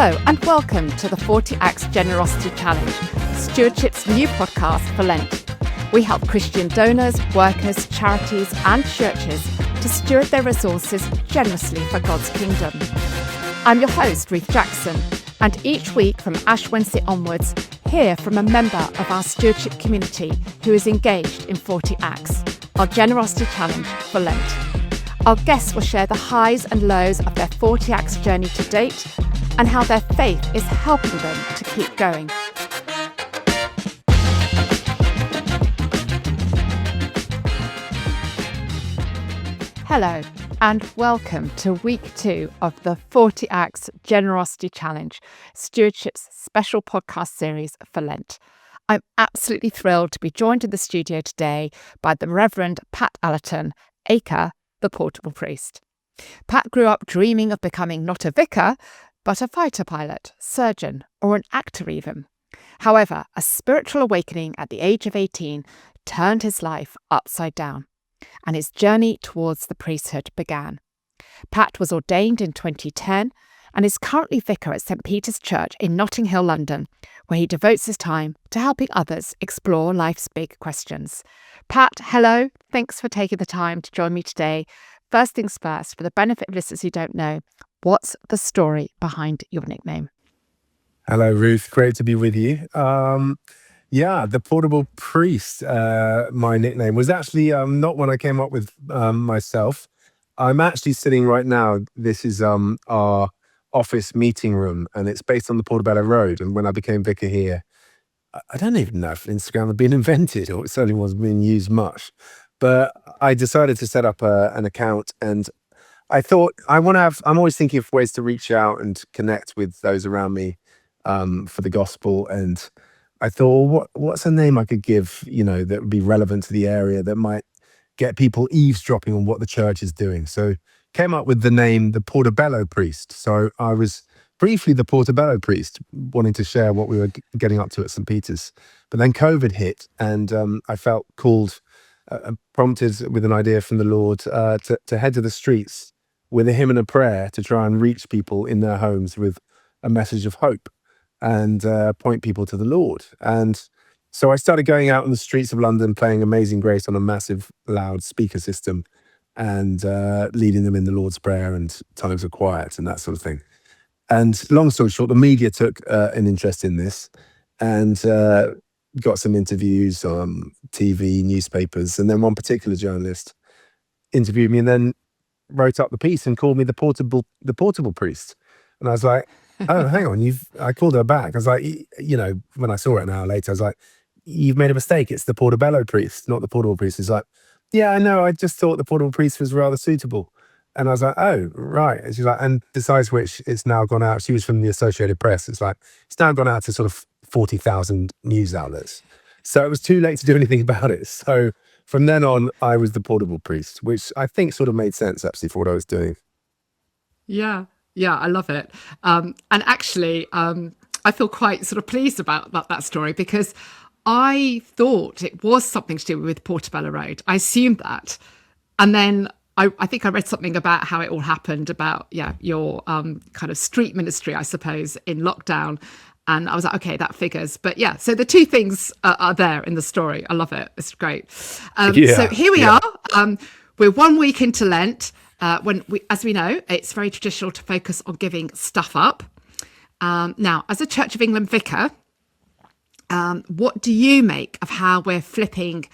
Hello and welcome to the 40 Acts Generosity Challenge, Stewardship's new podcast for Lent. We help Christian donors, workers, charities and churches to steward their resources generously for God's kingdom. I'm your host, Ruth Jackson, and each week from Ash Wednesday onwards, hear from a member of our stewardship community who is engaged in 40 Acts, our generosity challenge for Lent. Our guests will share the highs and lows of their 40 Acts journey to date and how their faith is helping them to keep going. Hello and welcome to week 2 of the 40 Acts Generosity Challenge, Stewardship's special podcast series for Lent. I'm absolutely thrilled to be joined in the studio today by the Reverend Pat Allerton, aka the Portable Priest. Pat grew up dreaming of becoming not a vicar, but a fighter pilot, surgeon, or an actor even. However, a spiritual awakening at the age of 18 turned his life upside down, and his journey towards the priesthood began. Pat was ordained in 2010 and is currently vicar at St. Peter's Church in Notting Hill, London, where he devotes his time to helping others explore life's big questions. Pat, hello. Thanks for taking the time to join me today. First things first, for the benefit of listeners who don't know, what's the story behind your nickname? Hello, Ruth. Great to be with you. The Portable Priest, my nickname, was actually not one I came up with myself. I'm actually sitting right now. This is our office meeting room, and it's based on the Portobello Road. And when I became vicar here, I don't even know if Instagram had been invented, or it certainly wasn't being used much. But I decided to set up an account, and I thought I'm always thinking of ways to reach out and connect with those around me for the gospel. And I thought, what's a name I could give, that would be relevant to the area, that might get people eavesdropping on what the church is doing. So came up with the name, the Portobello Priest. So I was briefly the Portobello Priest, wanting to share what we were getting up to at St. Peter's. But then COVID hit, and I felt called, prompted with an idea from the Lord to head to the streets with a hymn and a prayer to try and reach people in their homes with a message of hope and point people to the Lord. And so I started going out on the streets of London, playing Amazing Grace on a massive loud speaker system and leading them in the Lord's Prayer and times of quiet and that sort of thing. And long story short, the media took an interest in this and got some interviews on TV, newspapers, and then one particular journalist interviewed me and then wrote up the piece and called me the portable priest. And I was like, oh, hang on, I called her back. I was like, when I saw it an hour later, I was like, you've made a mistake. It's the Portobello Priest, not the Portable Priest. He's like, yeah, I know. I just thought the Portable Priest was rather suitable. And I was like, oh, right. And she's like, and besides which, it's now gone out. She was from the Associated Press. It's like, it's now gone out to sort of 40,000 news outlets. So it was too late to do anything about it. So from then on, I was the Portable Priest, which I think sort of made sense actually for what I was doing. Yeah, I love it. And actually, I feel quite sort of pleased about that story, because I thought it was something to do with Portobello Road. I assumed that. And then I think I read something about how it all happened, about, your kind of street ministry, I suppose, in lockdown. And I was like, okay, that figures. But so the two things are there in the story. I love it. It's great. So here we are. We're 1 week into Lent. As we know, it's very traditional to focus on giving stuff up. Now, as a Church of England vicar, what do you make of how we're flipping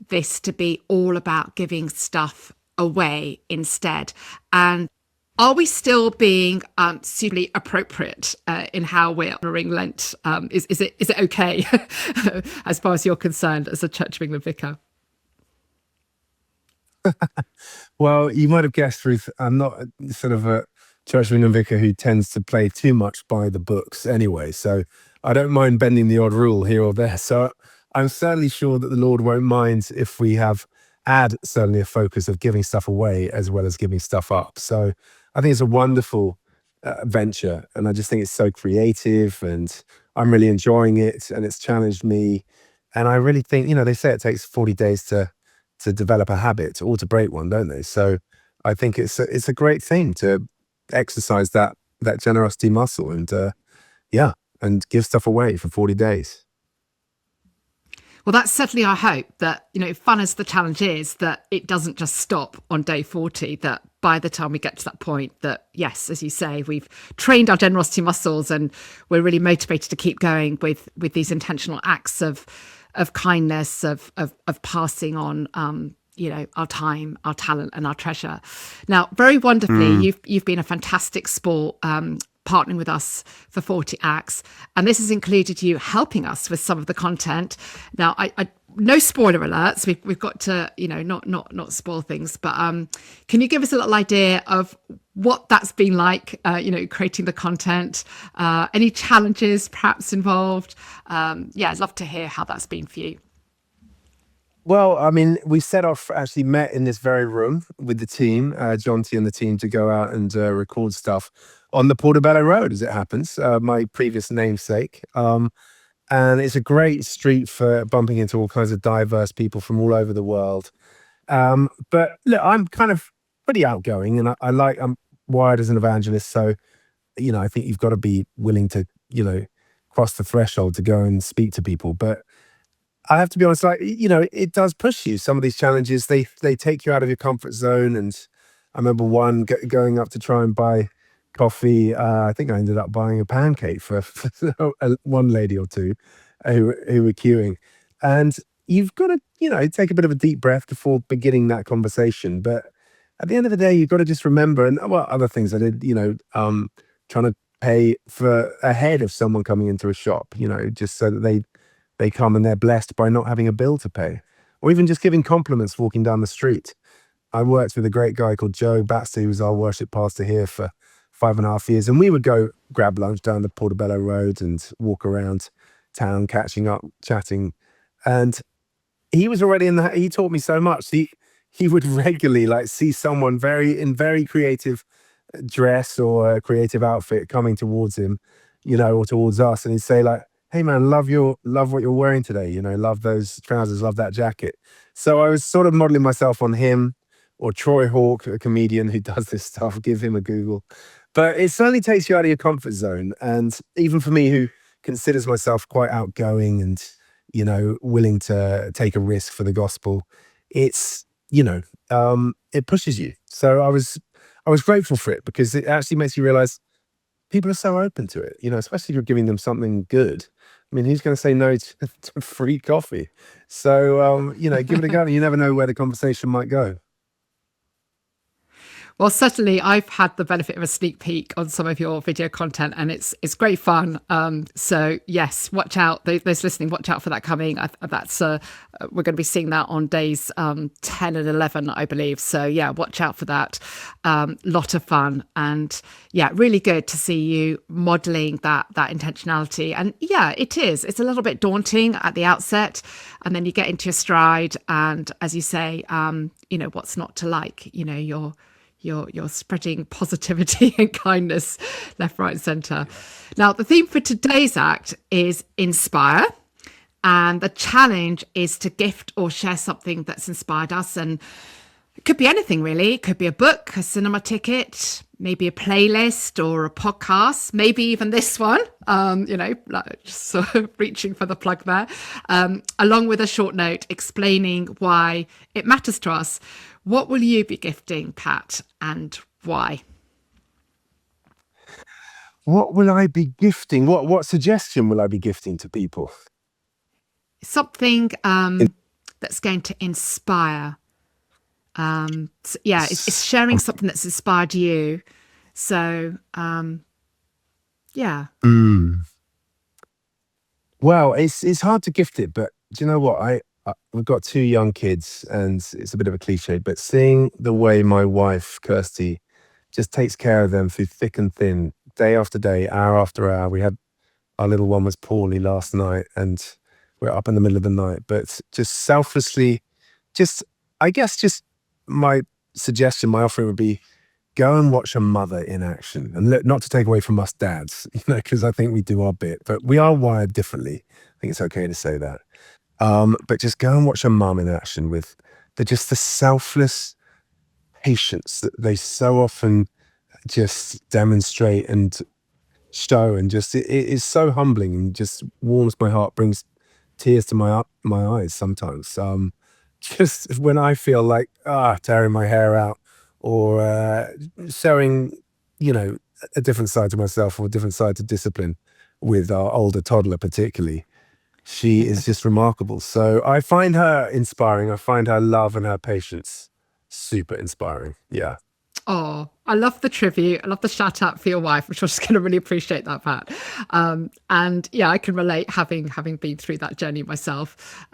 this to be all about giving stuff away instead? And are we still being suitably appropriate in how we're honouring Lent? Is it okay, as far as you're concerned, as a Church of England vicar? Well, you might have guessed, Ruth, I'm not sort of a Church of England vicar who tends to play too much by the books anyway. So I don't mind bending the odd rule here or there. So I'm certainly sure that the Lord won't mind if we add certainly a focus of giving stuff away as well as giving stuff up. So I think it's a wonderful venture, and I just think it's so creative, and I'm really enjoying it, and it's challenged me. And I really think, they say it takes 40 days to develop a habit or to break one, don't they? So I think it's a great thing to exercise that that generosity muscle, and yeah, and give stuff away for 40 days. Well, that's certainly our hope that, fun as the challenge is, that it doesn't just stop on day 40, that by the time we get to that point, that yes, as you say, we've trained our generosity muscles and we're really motivated to keep going with these intentional acts of kindness, of passing on our time, our talent, and our treasure. Now, very wonderfully, Mm. you've been a fantastic sport, partnering with us for 40 acts, and this has included you helping us with some of the content. Now, I no spoiler alerts. We've got to not spoil things, but can you give us a little idea of what that's been like? Creating the content, any challenges perhaps involved? Yeah, I'd love to hear how that's been for you. Well, I mean, we set off, actually met in this very room with the team, Jonty and the team, to go out and record stuff on the Portobello Road, as it happens, my previous namesake. And it's a great street for bumping into all kinds of diverse people from all over the world. But look, I'm kind of pretty outgoing, and I'm wired as an evangelist. So, I think you've got to be willing to, cross the threshold to go and speak to people. But I have to be honest, like, it does push you. Some of these challenges, they take you out of your comfort zone. And I remember going up to try and buy coffee. I think I ended up buying a pancake for one lady or two who were queuing. And you've got to, take a bit of a deep breath before beginning that conversation. But at the end of the day, you've got to just remember, and well, other things I did, trying to pay for ahead of someone coming into a shop, just so that they come and they're blessed by not having a bill to pay, or even just giving compliments walking down the street. I worked with a great guy called Joe Baxter, who was our worship pastor here for 5.5 years, and we would go grab lunch down the Portobello Road and walk around town, catching up, chatting. And he was already in that. He taught me so much. He would regularly like see someone very creative dress or a creative outfit coming towards him, or towards us, and he'd say like, "Hey man, love what you're wearing today. Love those trousers, love that jacket." So I was sort of modeling myself on him, or Troy Hawk, a comedian who does this stuff. Give him a Google. But it certainly takes you out of your comfort zone, and even for me, who considers myself quite outgoing and willing to take a risk for the gospel, it's it pushes you. So I was grateful for it, because it actually makes you realize people are so open to it, especially if you're giving them something good. I mean, who's going to say no to free coffee? So, give it a go. And you never know where the conversation might go. Well, certainly, I've had the benefit of a sneak peek on some of your video content, and it's great fun. So yes, watch out. Those listening, watch out for that coming. That's we're going to be seeing that on days 10 and 11, I believe. So yeah, watch out for that. Lot of fun, and yeah, really good to see you modelling that intentionality. And yeah, it is. It's a little bit daunting at the outset, and then you get into your stride. And as you say, what's not to like? You're spreading positivity and kindness left, right, and centre. Now, the theme for today's act is inspire. And the challenge is to gift or share something that's inspired us. And it could be anything, really. It could be a book, a cinema ticket, maybe a playlist or a podcast, maybe even this one, like just sort of reaching for the plug there, along with a short note explaining why it matters to us. What will you be gifting, Pat, and why? What will I be gifting? What suggestion will I be gifting to people? Something that's going to inspire. It's sharing something that's inspired you. So, yeah. Well, it's hard to gift it, but do you know what? We've got two young kids, and it's a bit of a cliche, but seeing the way my wife Kirsty just takes care of them through thick and thin, day after day, hour after hour. We had our little one was poorly last night, and we're up in the middle of the night, but just selflessly, just I guess just my suggestion, my offering would be, go and watch a mother in action. And look, not to take away from us dads, because I think we do our bit, but we are wired differently. I think it's okay to say that. But just go and watch a mum in action with the selfless patience that they so often, just demonstrate and show, and just it is so humbling and just warms my heart, brings tears to my eyes sometimes. Just when I feel like tearing my hair out, or showing, a different side to myself, or a different side to discipline with our older toddler, particularly. She is just remarkable. So I find her inspiring. I find her love and her patience super inspiring. Yeah. Oh, I love the tribute. I love the shout out for your wife. I'm sure she's going to really appreciate that, Pat. And yeah, I can relate, having been through that journey myself.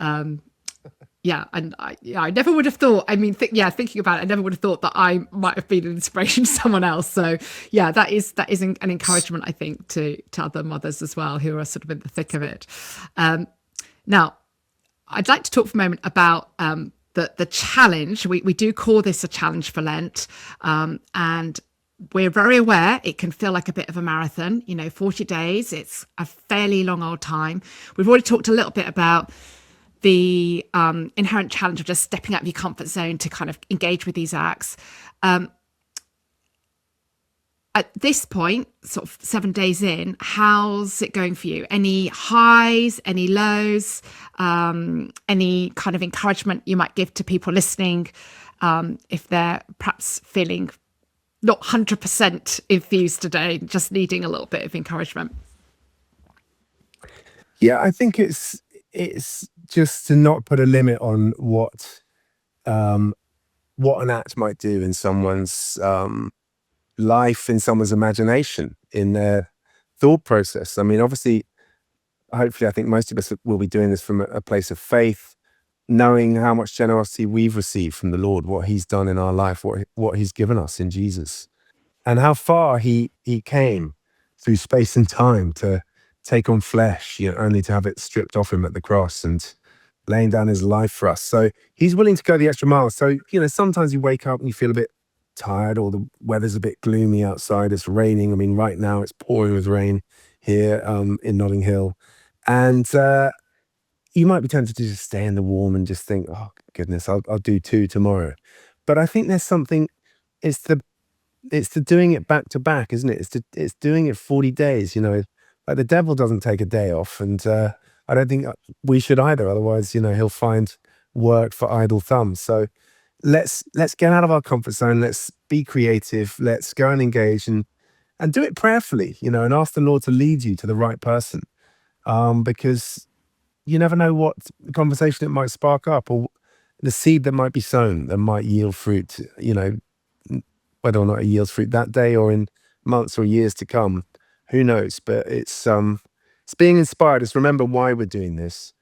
Yeah, and I never would have thought. I mean, thinking about it, I never would have thought that I might have been an inspiration to someone else. So yeah, that is an encouragement, I think, to other mothers as well who are sort of in the thick of it. Now, I'd like to talk for a moment about the challenge. We do call this a challenge for Lent, and we're very aware it can feel like a bit of a marathon. 40 days. It's a fairly long old time. We've already talked a little bit about the inherent challenge of just stepping out of your comfort zone to kind of engage with these acts. At this point, sort of 7 days in, how's it going for you? Any highs, any lows, any kind of encouragement you might give to people listening, if they're perhaps feeling not 100% enthused today, just needing a little bit of encouragement? Yeah, I think it's just to not put a limit on um, what an act might do in someone's life, in someone's imagination, in their thought process. I mean, obviously, hopefully, I think most of us will be doing this from a place of faith, knowing how much generosity we've received from the Lord, what He's done in our life, what He's given us in Jesus, and how far He came through space and time to take on flesh, only to have it stripped off Him at the cross, and laying down His life for us. So He's willing to go the extra mile. So, sometimes you wake up and you feel a bit tired, or the weather's a bit gloomy outside. It's raining. I mean, right now it's pouring with rain here in Notting Hill. And you might be tempted to just stay in the warm and just think, oh, goodness, I'll do two tomorrow. But I think there's something, it's the doing it back to back, isn't it? It's doing it 40 days, like the devil doesn't take a day off. And I don't think we should either. Otherwise, he'll find work for idle thumbs. So let's get out of our comfort zone. Let's be creative. Let's go and engage, and do it prayerfully, and ask the Lord to lead you to the right person. Because you never know what conversation it might spark up, or the seed that might be sown that might yield fruit, whether or not it yields fruit that day or in months or years to come, who knows? But it's being inspired. It's remember why we're doing this,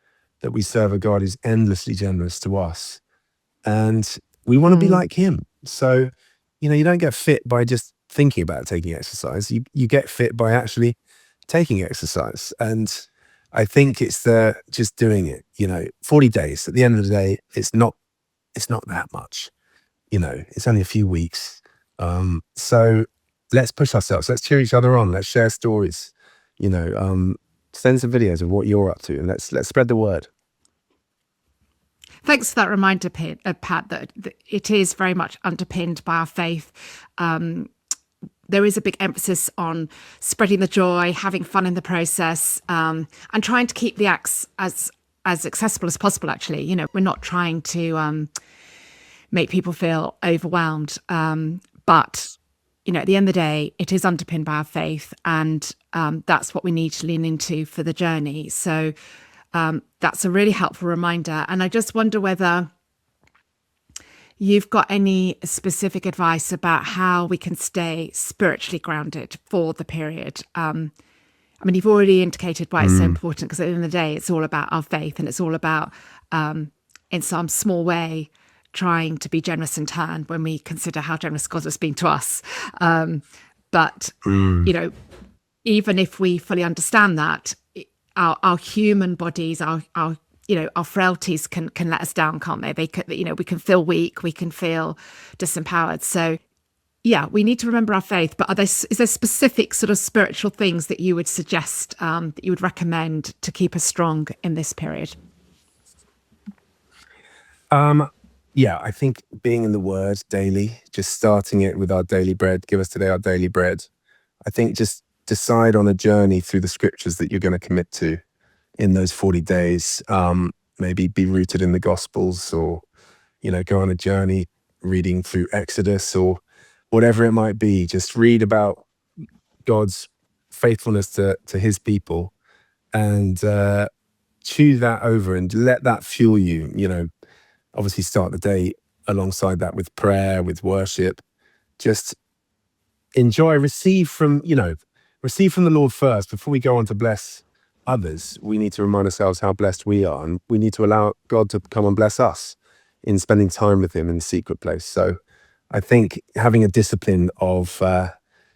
that we serve a God who's endlessly generous to us, and we want to be Mm. like Him. So, you don't get fit by just thinking about taking exercise. You get fit by actually taking exercise. And I think it's the just doing it. 40 days. At the end of the day, it's not that much. It's only a few weeks. So let's push ourselves. Let's cheer each other on. Let's share stories. Send some videos of what you're up to, and let's spread the word. Thanks for that reminder, Pat, that it is very much underpinned by our faith. There is a big emphasis on spreading the joy, having fun in the process, and trying to keep the acts as accessible as possible. Actually, we're not trying to make people feel overwhelmed, but at the end of the day, it is underpinned by our faith, and that's what we need to lean into for the journey. So that's a really helpful reminder. And I just wonder whether you've got any specific advice about how we can stay spiritually grounded for the period. I mean, you've already indicated why it's so Mm. important, because at the end of the day, it's all about our faith, and it's all about, in some small way, trying to be generous in turn when we consider how generous God has been to us. But, Mm. even if we fully understand that, our human bodies, our frailties can let us down, can't they? They can, we can feel weak, we can feel disempowered. So yeah, we need to remember our faith. But is there specific sort of spiritual things that you would suggest, that you would recommend to keep us strong in this period? Yeah, I think being in the Word daily, just starting it with our daily bread, give us today our daily bread. I think just decide on a journey through the scriptures that you're going to commit to in those 40 days. Maybe be rooted in the Gospels, or, go on a journey reading through Exodus or whatever it might be. Just read about God's faithfulness to his people, and chew that over and let that fuel you. Obviously start the day alongside that with prayer, with worship. Just enjoy, receive from the Lord first before we go on to bless others. We need to remind ourselves how blessed we are, and we need to allow God to come and bless us in spending time with him in the secret place. So I think having a discipline of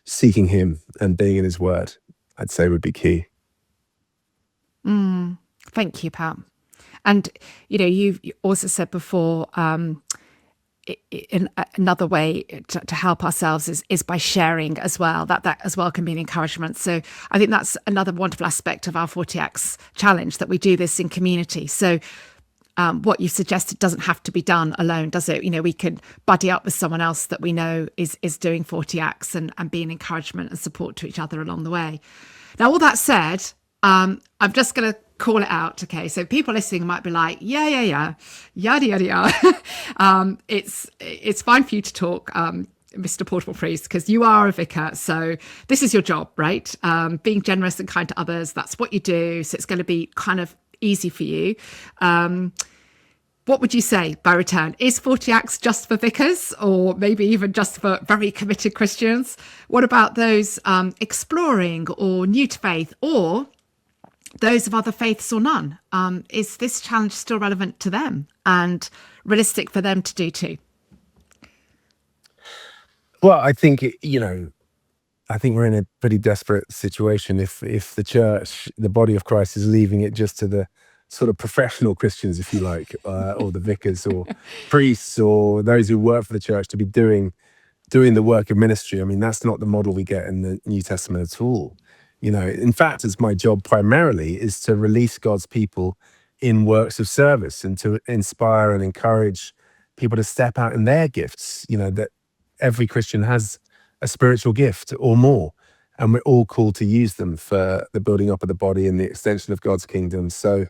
seeking him and being in his word, I'd say, would be key. Thank you, Pat. And you've also said before, in another way to help ourselves is by sharing as well. That as well can be an encouragement. So I think that's another wonderful aspect of our 40X challenge, that we do this in community. So what you've suggested doesn't have to be done alone, does it? We can buddy up with someone else that we know is doing 40X and be an encouragement and support to each other along the way. Now, all that said, I'm just going to call it out. Okay, so people listening might be like, yeah, yada yada yada. It's fine for you to talk, Mr. Portable Priest, because you are a vicar. So this is your job, right? Being generous and kind to others, that's what you do. So it's going to be kind of easy for you. What would you say by return? Is 40X just for vicars, or maybe even just for very committed Christians? What about those exploring or new to faith, or those of other faiths or none? Is this challenge still relevant to them and realistic for them to do too? Well, I think we're in a pretty desperate situation if the church, the body of Christ, is leaving it just to the sort of professional Christians, if you like, or the vicars or priests or those who work for the church to be doing the work of ministry. I mean, that's not the model we get in the New Testament at all. In fact, it's my job primarily is to release God's people in works of service and to inspire and encourage people to step out in their gifts. That every Christian has a spiritual gift or more, and we're all called to use them for the building up of the body and the extension of God's kingdom. So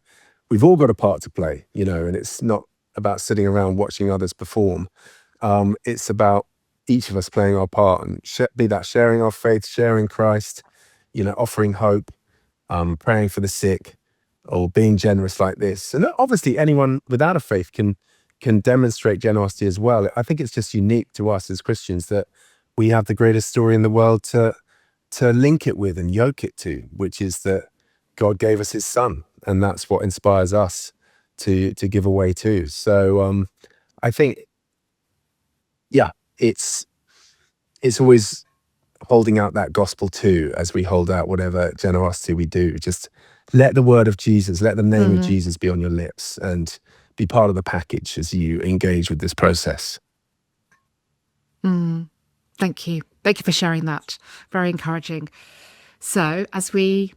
we've all got a part to play, and it's not about sitting around watching others perform. It's about each of us playing our part, and be that sharing our faith, sharing Christ, offering hope, praying for the sick, or being generous like this. And obviously anyone without a faith can demonstrate generosity as well. I think it's just unique to us as Christians that we have the greatest story in the world to link it with and yoke it to, which is that God gave us his son, and that's what inspires us to give away too. So I think, yeah, it's always holding out that gospel too, as we hold out whatever generosity we do. Just let the word of Jesus, let the name of Jesus be on your lips, and be part of the package as you engage with this process. Thank you. Thank you for sharing that. Very encouraging. So, as we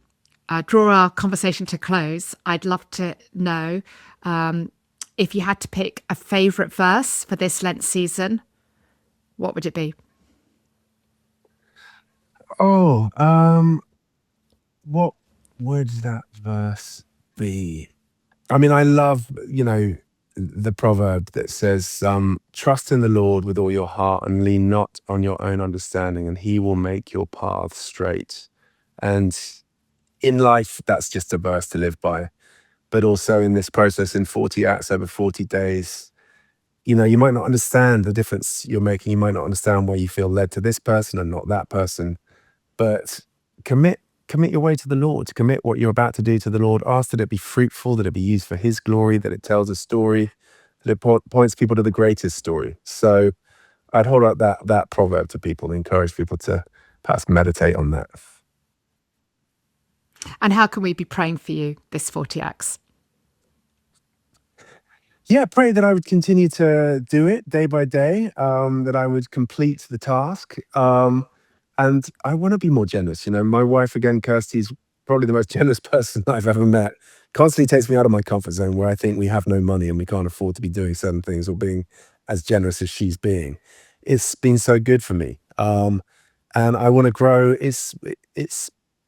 draw our conversation to close, I'd love to know if you had to pick a favourite verse for this Lent season, what would it be? Oh, what would that verse be? I mean, I love, the proverb that says, trust in the Lord with all your heart and lean not on your own understanding, and he will make your path straight. And in life, that's just a verse to live by. But also in this process, in 40 acts over 40 days, you might not understand the difference you're making. You might not understand why you feel led to this person and not that person. But commit your way to the Lord, commit what you're about to do to the Lord. Ask that it be fruitful, that it be used for his glory, that it tells a story, that it points people to the greatest story. So I'd hold out that proverb to people and encourage people to perhaps meditate on that. And how can we be praying for you this 40X? Yeah, pray that I would continue to do it day by day, that I would complete the task. And I want to be more generous. My wife, again, Kirsty's probably the most generous person I've ever met. Constantly takes me out of my comfort zone where I think we have no money and we can't afford to be doing certain things or being as generous as she's being. It's been so good for me. And I want to grow. It's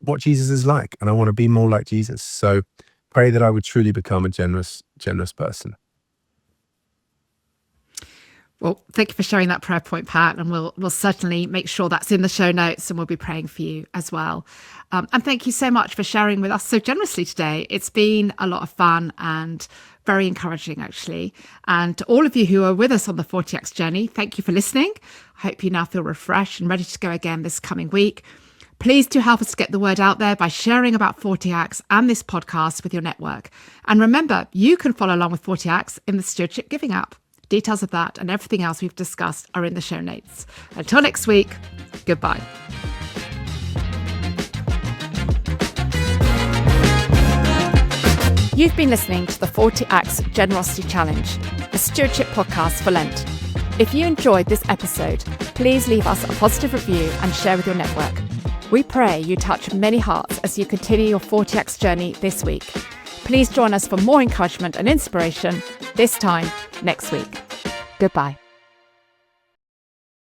what Jesus is like, and I want to be more like Jesus. So pray that I would truly become a generous person. Well, thank you for sharing that prayer point, Pat, and we'll certainly make sure that's in the show notes, and we'll be praying for you as well. And thank you so much for sharing with us so generously today. It's been a lot of fun and very encouraging, actually. And to all of you who are with us on the 40X journey, thank you for listening. I hope you now feel refreshed and ready to go again this coming week. Please do help us to get the word out there by sharing about 40Acts and this podcast with your network. And remember, you can follow along with 40Acts in the Stewardship Giving app. Details of that and everything else we've discussed are in the show notes. Until next week, goodbye. You've been listening to the 40Acts Generosity Challenge, a stewardship podcast for Lent. If you enjoyed this episode, please leave us a positive review and share with your network. We pray you touch many hearts as you continue your 40Acts journey this week. Please join us for more encouragement and inspiration, this time next week. Goodbye.